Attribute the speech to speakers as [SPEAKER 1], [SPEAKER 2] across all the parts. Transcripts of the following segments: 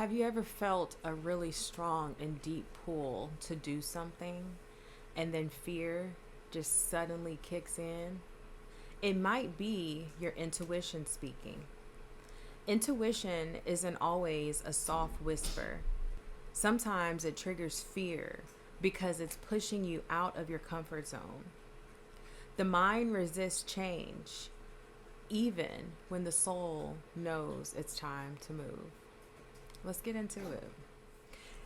[SPEAKER 1] Have you ever felt a really strong and deep pull to do something and then fear just suddenly kicks in? It might be your intuition speaking. Intuition isn't always a soft whisper. Sometimes it triggers fear because it's pushing you out of your comfort zone. The mind resists change, even when the soul knows it's time to move. Let's get into it.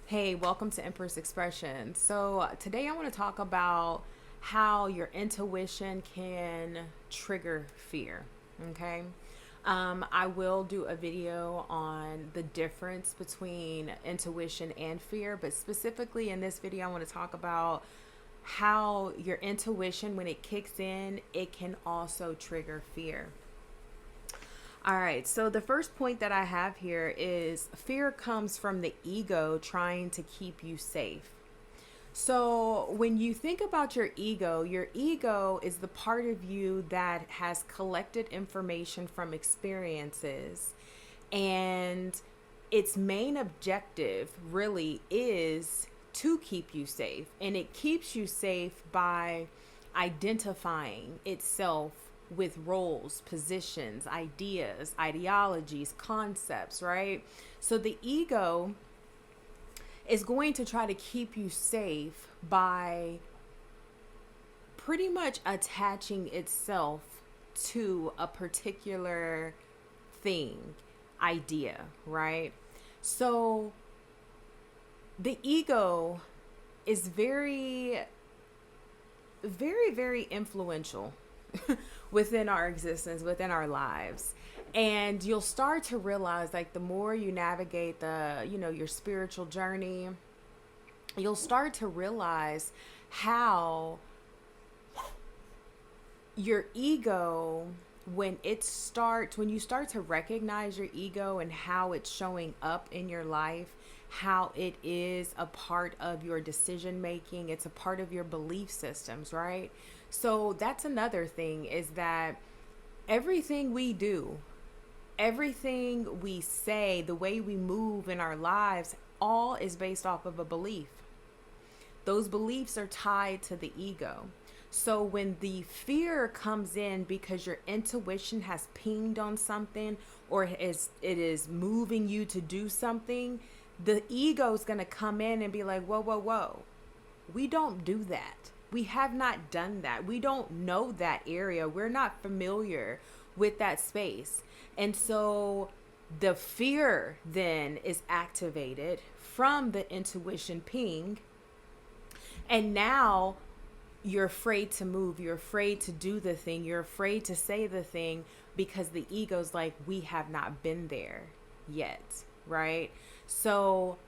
[SPEAKER 1] Hey, welcome to Empress Expression. So, today I want to talk about how your intuition can trigger fear. Okay. I will do a video on the difference between intuition and fear, but specifically in this video, I want to talk about how your intuition, when it kicks in, it can also trigger fear. All right, so the first point that I have here is fear comes from the ego trying to keep you safe. So, when you think about your ego is the part of you that has collected information from experiences, and its main objective really is to keep you safe. And it keeps you safe by identifying itself with roles, positions, ideas, ideologies, concepts, right? So the ego is going to try to keep you safe by pretty much attaching itself to a particular thing, idea, right? So the ego is very influential within our existence, within our lives. And you'll start to realize, like, the more you navigate your spiritual journey, you'll start to realize how your ego, when you start to recognize your ego and how it's showing up in your life, how it is a part of your decision making, it's a part of your belief systems, right? So that's another thing, is that everything we do, everything we say, the way we move in our lives, all is based off of a belief. Those beliefs are tied to the ego. So when the fear comes in because your intuition has pinged on something, or it is moving you to do something, the ego is going to come in and be like, whoa, whoa, whoa. We don't do that. We have not done that. We don't know that area. We're not familiar with that space. And so the fear then is activated from the intuition ping. And now you're afraid to move. You're afraid to do the thing. You're afraid to say the thing because the ego's like, we have not been there yet, right? So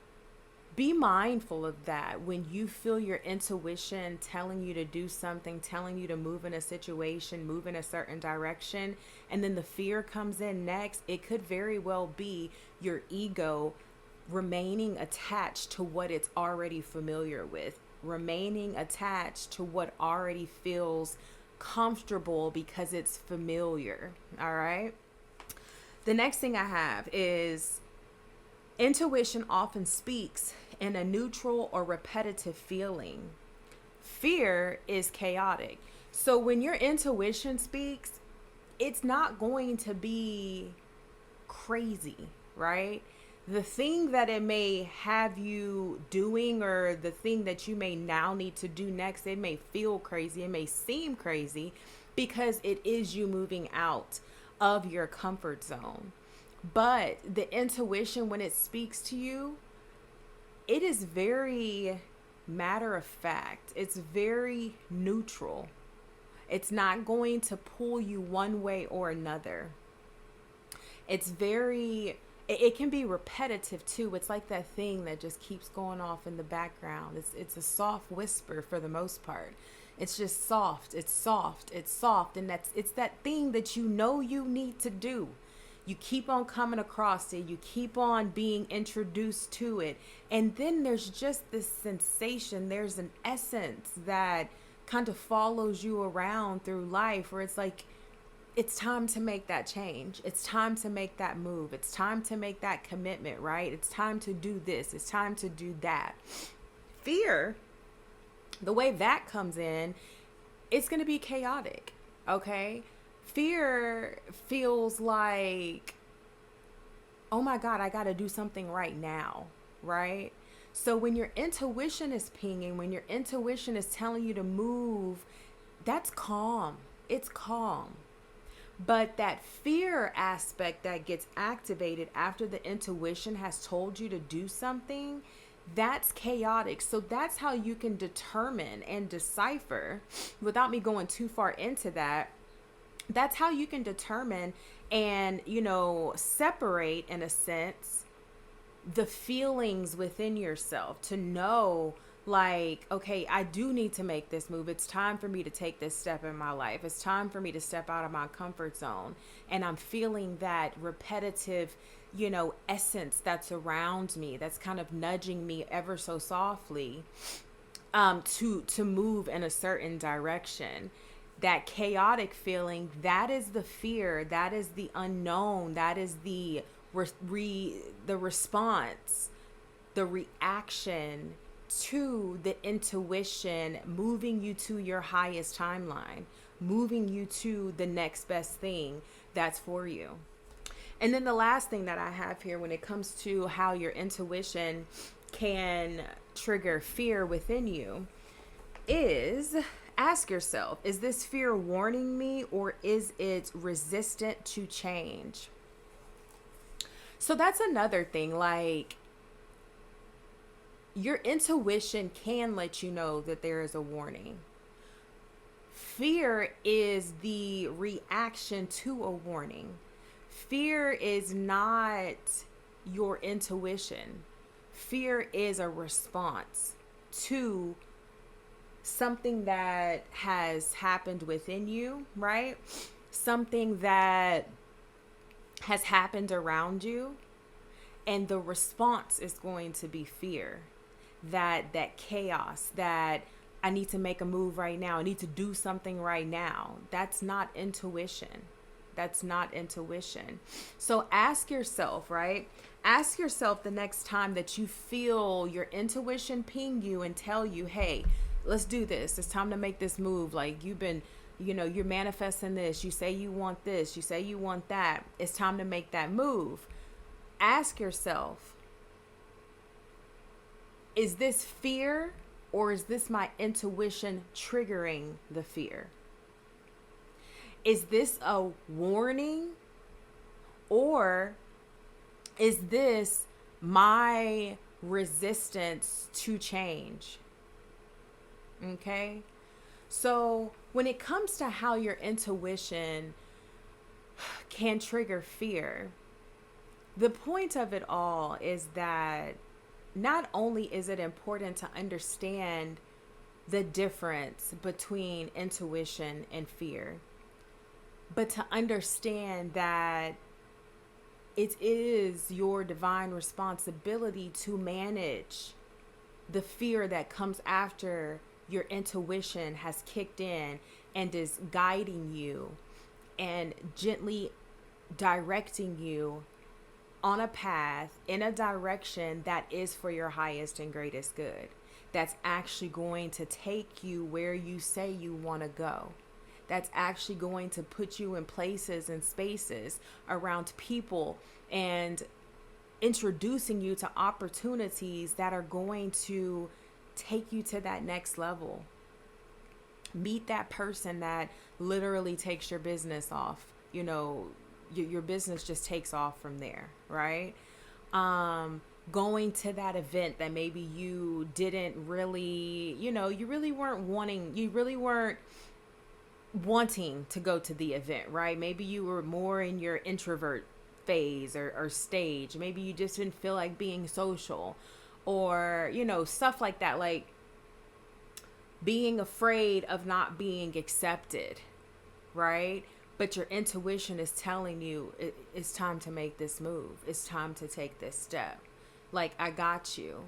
[SPEAKER 1] be mindful of that. When you feel your intuition telling you to do something, telling you to move in a situation, move in a certain direction, and then the fear comes in next, it could very well be your ego remaining attached to what it's already familiar with, remaining attached to what already feels comfortable because it's familiar. All right. The next thing I have is intuition often speaks in a neutral or repetitive feeling. Fear is chaotic. So when your intuition speaks, it's not going to be crazy, right? The thing that it may have you doing, or the thing that you may now need to do next, it may feel crazy, it may seem crazy because it is you moving out of your comfort zone. But the intuition, when it speaks to you, it is very matter of fact. It's very neutral. It's not going to pull you one way or another. It can be repetitive too. It's like that thing that just keeps going off in the background. It's a soft whisper for the most part. It's just soft. It's soft. It's soft. And it's that thing that you know you need to do. You keep on coming across it. You keep on being introduced to it. And then there's just this sensation. There's an essence that kind of follows you around through life, where it's like it's time to make that change. It's time to make that move. It's time to make that commitment, right? It's time to do this. It's time to do that. Fear, the way that comes in, it's going to be chaotic, okay? Fear feels like, oh my God, I got to do something right now, right? So when your intuition is pinging, when your intuition is telling you to move, that's calm. It's calm. But that fear aspect that gets activated after the intuition has told you to do something, that's chaotic. So that's how you can determine and decipher, without me going too far into that, that's how you can determine and, separate, in a sense, the feelings within yourself, to know, like, okay, I do need to make this move. It's time for me to take this step in my life. It's time for me to step out of my comfort zone. And I'm feeling that repetitive, essence that's around me, that's kind of nudging me ever so softly, to move in a certain direction. That chaotic feeling, that is the fear, that is the unknown, that is the the response, the reaction to the intuition moving you to your highest timeline, moving you to the next best thing that's for you. And then the last thing that I have here when it comes to how your intuition can trigger fear within you is, ask yourself, is this fear warning me, or is it resistant to change? So that's another thing. Like, your intuition can let you know that there is a warning. Fear is the reaction to a warning. Fear is not your intuition. Fear is a response to something that has happened within you, right? Something that has happened around you. And the response is going to be fear. That chaos, that I need to make a move right now, I need to do something right now. That's not intuition. That's not intuition. So ask yourself, right? Ask yourself the next time that you feel your intuition ping you and tell you, hey, let's do this. It's time to make this move. Like, you've been, you're manifesting this. You say you want this. You say you want that. It's time to make that move. Ask yourself, is this fear, or is this my intuition triggering the fear? Is this a warning, or is this my resistance to change? Okay. So when it comes to how your intuition can trigger fear, the point of it all is that not only is it important to understand the difference between intuition and fear, but to understand that it is your divine responsibility to manage the fear that comes after your intuition has kicked in and is guiding you and gently directing you on a path in a direction that is for your highest and greatest good. That's actually going to take you where you say you want to go. That's actually going to put you in places and spaces around people and introducing you to opportunities that are going to take you to that next level. Meet that person that literally takes your business off. Your business just takes off from there, right? Going to that event that maybe you didn't really, you really weren't wanting to go to the event, right? Maybe you were more in your introvert phase or stage. Maybe you just didn't feel like being social, or, stuff like that, like being afraid of not being accepted, right? But your intuition is telling you it's time to make this move. It's time to take this step. Like, I got you.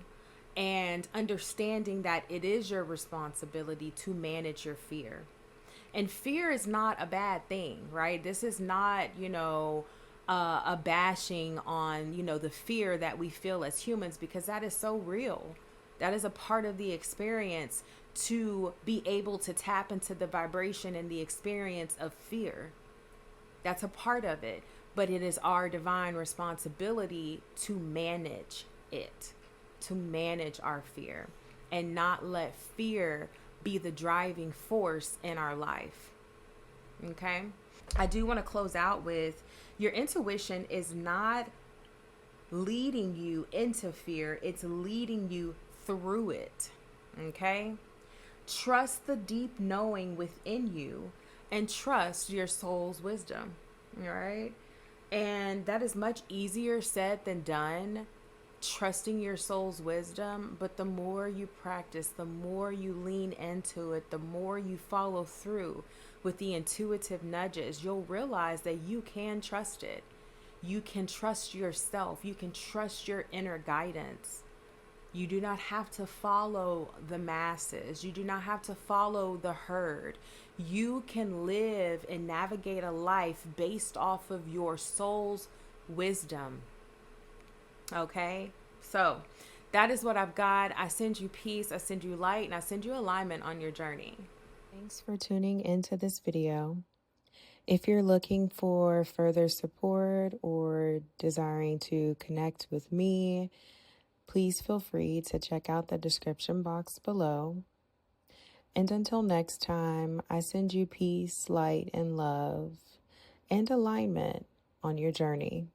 [SPEAKER 1] And understanding that it is your responsibility to manage your fear. And fear is not a bad thing, right? This is not, a bashing on, the fear that we feel as humans, because that is so real. That is a part of the experience, to be able to tap into the vibration and the experience of fear. That's a part of it. But it is our divine responsibility to manage it, to manage our fear, and not let fear be the driving force in our life. Okay? I do want to close out with, your intuition is not leading you into fear, it's leading you through it. Okay? Trust the deep knowing within you, and trust your soul's wisdom. All right? And that is much easier said than done, trusting your soul's wisdom. But the more you practice, the more you lean into it, the more you follow through with the intuitive nudges, you'll realize that you can trust it. You can trust yourself. You can trust your inner guidance. You do not have to follow the masses. You do not have to follow the herd. You can live and navigate a life based off of your soul's wisdom. Okay? So that is what I've got. I send you peace, I send you light, and I send you alignment on your journey. Thanks for tuning into this video. If you're looking for further support or desiring to connect with me, please feel free to check out the description box below. And until next time, I send you peace, light, and love, and alignment on your journey.